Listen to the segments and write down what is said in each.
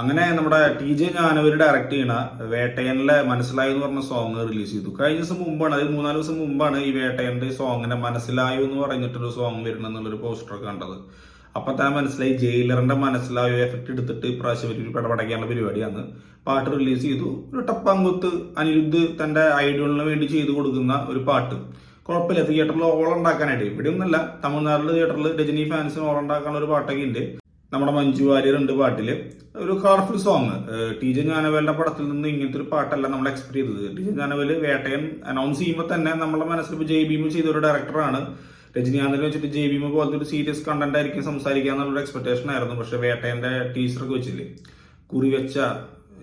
അങ്ങനെ നമ്മുടെ TJ Gnanavel direct ചെയ്യണ വേട്ടയനിലെ മനസ്സിലായി എന്ന് പറഞ്ഞ സോങ് റിലീസ് ചെയ്തു. കഴിഞ്ഞ ദിവസം മുമ്പാണ്, അത് 3-4 ദിവസം മുമ്പാണ് ഈ വേട്ടയന്റെ സോങ്ങിനെ മനസ്സിലായോ എന്ന് പറഞ്ഞിട്ടൊരു സോങ് വരുന്ന എന്നുള്ളൊരു പോസ്റ്ററൊക്കെ കണ്ടത്. അപ്പൊ തന്നെ മനസ്സിലായി ജയിലറിന്റെ മനസ്സിലായോ എഫക്ട് എടുത്തിട്ട് ഇപ്രാവശ്യം ഒരു പടപടയ്ക്കാനുള്ള പരിപാടിയാണ്. പാട്ട് റിലീസ് ചെയ്തു. ഒരു ടപ്പാങ്കുത്ത് അനിരുദ്ധ് തന്റെ ഐഡോളിന് വേണ്ടി ചെയ്തു കൊടുക്കുന്ന ഒരു പാട്ട്. കുഴപ്പമില്ല, തിയേറ്ററിൽ ഓളുണ്ടാക്കാനായിട്ട്. ഇവിടെ ഒന്നല്ല, തമിഴ്നാട്ടിലെ തിയേറ്ററിൽ രജനി ഫാൻസിന് ഓളുണ്ടാക്കാനുള്ള ഒരു പാട്ടൊക്കെ ഉണ്ട്. നമ്മുടെ മഞ്ജു വാര്യർ ഉണ്ട് പാട്ടില്. ഒരു കളർഫുൾ സോങ്. TJ ജ്ഞാനവേലിന്റെ പടത്തിൽ നിന്ന് ഇങ്ങനത്തെ ഒരു പാട്ടല്ല നമ്മൾ എക്സ്പെക്ട് ചെയ്തത്. TJ ജ്ഞാനവേല് വേട്ടയൻ അനൗൺസ് ചെയ്യുമ്പോൾ തന്നെ നമ്മുടെ മനസ്സിൽ ഇപ്പോൾ ജയ് ഭീം ചെയ്ത ഒരു ഡയറക്ടറാണ്. രജനീകാന്തിനെ വെച്ചിട്ട് ജയ് ഭീം പോലത്തെ ഒരു സീരിയസ് കണ്ടന്റ് ആയിരിക്കും സംസാരിക്കുക എന്നുള്ളൊരു എക്സ്പെക്ടേഷൻ ആയിരുന്നു. പക്ഷെ വേട്ടയന്റെ ടീച്ചറൊക്കെ വെച്ചില്ലേ, കുറി വെച്ച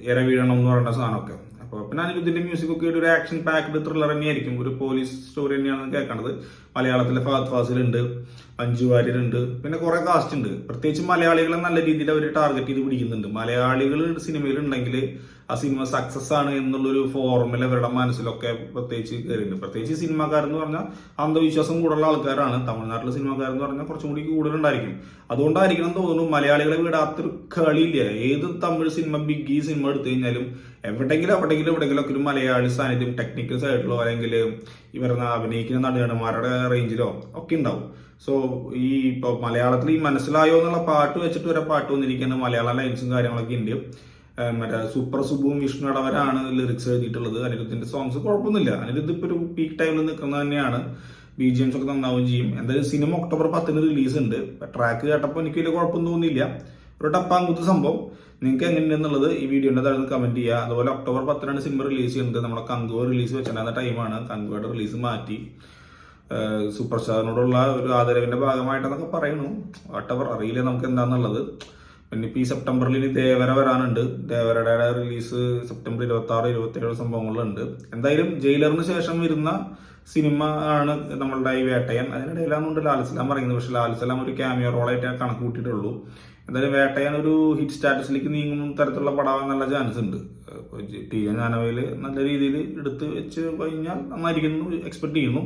ഇര വീഴണം എന്ന് പറയുന്ന സാധനമൊക്കെ. അപ്പോൾ പിന്നെ അനിരുദ്ധിന്റെ മ്യൂസിക് ഒക്കെ ഒരു ആക്ഷൻ പാക്ഡ് ത്രില്ലർ തന്നെയായിരിക്കും. ഒരു പോലീസ് സ്റ്റോറി തന്നെയാണ് കേൾക്കണത്. മലയാളത്തിലെ ഫഹദ് ഫാസിൽ ഉണ്ട്, മഞ്ജു വാര്യർ ഉണ്ട്, പിന്നെ കുറെ കാസ്റ്റ് ഉണ്ട്. പ്രത്യേകിച്ച് മലയാളികളെ നല്ല രീതിയിൽ അവർ ടാർഗറ്റ് ചെയ്ത് പിടിക്കുന്നുണ്ട്. മലയാളികൾ സിനിമയിൽ ഉണ്ടെങ്കിൽ ആ സിനിമ സക്സസ് ആണ് എന്നുള്ളൊരു ഫോർമുല അവരുടെ മനസ്സിലൊക്കെ പ്രത്യേകിച്ച് കയറിയിട്ടുണ്ട്. പ്രത്യേകിച്ച് സിനിമാക്കാരെന്ന് പറഞ്ഞാൽ അന്ധവിശ്വാസം കൂടുതലുള്ള ആൾക്കാരാണ്. തമിഴ്നാട്ടിലെ സിനിമാക്കാരെന്ന് പറഞ്ഞാൽ കുറച്ചും കൂടി കൂടുതലുണ്ടായിരിക്കും. അതുകൊണ്ടായിരിക്കണം തോന്നുന്നു മലയാളികളെ വിടാത്തൊരു കളിയില്ല. ഏത് തമിഴ് സിനിമ, ബിഗ് സിനിമ എടുത്തു കഴിഞ്ഞാലും എവിടെയെങ്കിലും എവിടെയെങ്കിലും ഒക്കെ ഒരു മലയാളി സാന്നിധ്യം ടെക്നിക്കൽ സൈഡിലോ അല്ലെങ്കിൽ ഇവരുടെ അഭിനയിക്കുന്ന നടന്മാരുടെ റേഞ്ചിലോ ഒക്കെ ഉണ്ടാവും. സോ ഈ ഇപ്പൊ മലയാളത്തിൽ ഈ മനസ്സിലായോ എന്നുള്ള പാട്ട് വെച്ചിട്ട് വരെ പാട്ട് വന്നിരിക്കുന്ന മലയാള ലൈൻസും കാര്യങ്ങളൊക്കെ ഉണ്ട്. മറ്റേ സൂപ്പർ സുബുവും വിഷ്ണു അടവരാണ് ലിറിക്സ് എഴുതിയിട്ടുള്ളത്. അനിരുദ്ധിന്റെ സോങ്സ് കുഴപ്പമൊന്നുമില്ല. അനിരുദ്ധ് ഇപ്പൊ ഒരു പീക്ക് ടൈമിൽ നിൽക്കുന്നത് തന്നെയാണ്. BGMs ഒക്കെ നന്നാവുകയും ചെയ്യും. എന്തായാലും സിനിമ October 10 റിലീസ് ഉണ്ട്. ട്രാക്ക് കേട്ടപ്പോൾ എനിക്ക് വലിയ കുഴപ്പമൊന്നും തോന്നിയില്ല. ഒരു ടപ്പാങ്കുത്ത് സംഭവം. നിങ്ങൾക്ക് എങ്ങനെയുണ്ടെന്നുള്ളത് ഈ വീഡിയോന്റെ താഴെ കമന്റ് ചെയ്യുക. അതുപോലെ October 10 സിനിമ റിലീസ് ചെയ്യുന്നത്. നമ്മുടെ കങ്കുവ റിലീസ് വെച്ചിട്ടുണ്ടായിരുന്ന ടൈമാണ്. കങ്കുവയുടെ റിലീസ് മാറ്റി. സൂപ്പർ സ്റ്റാറിനോടുള്ള ഒരു ആദരവിന്റെ ഭാഗമായിട്ടെന്നൊക്കെ പറയുന്നു. വാട്ടവർ, അറിയില്ല നമുക്ക് എന്താന്നുള്ളത്. പിന്നെ ഇപ്പൊ ഈ സെപ്റ്റംബറിൽ ഇനി ദേവര വരാനുണ്ട്. ദേവരയുടെ റിലീസ് സെപ്റ്റംബർ 26, 27 സംഭവങ്ങളുണ്ട്. എന്തായാലും ജയിലറിന് ശേഷം വരുന്ന സിനിമ ആണ് നമ്മളുടെ ഈ വേട്ടയൻ. അതിനിടയിലാണെന്നുണ്ട് ലാൽസലാം പറയുന്നത്. പക്ഷെ ലാൽസലാം ഒരു ക്യാമിയോ റോളായിട്ട് കണക്ക് കൂട്ടിയിട്ടുള്ളൂ. എന്തായാലും വേട്ടയൻ ഒരു ഹിറ്റ് സ്റ്റാറ്റസിലേക്ക് നീങ്ങുന്ന തരത്തിലുള്ള പടമാകാൻ നല്ല ചാൻസ് ഉണ്ട്. TJ ജ്ഞാനവേല് നല്ല രീതിയിൽ എടുത്ത് വെച്ച് കഴിഞ്ഞാൽ നന്നായിരിക്കുന്നു എക്സ്പെക്ട് ചെയ്യുന്നു.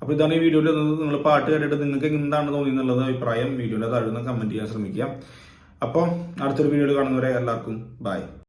അപ്പോൾ ഇതാണ് ഈ വീഡിയോയിൽ നിങ്ങൾ പാട്ട് കേട്ടിട്ട് നിങ്ങൾക്ക് എന്താണ് തോന്നിയെന്നുള്ളത് അഭിപ്രായം വീഡിയോയുടെ താഴെ കമന്റ് ചെയ്യാൻ ശ്രമിക്കുക. അപ്പോൾ അടുത്തൊരു വീഡിയോയിൽ കാണുന്നവരെ എല്ലാവർക്കും ബൈ.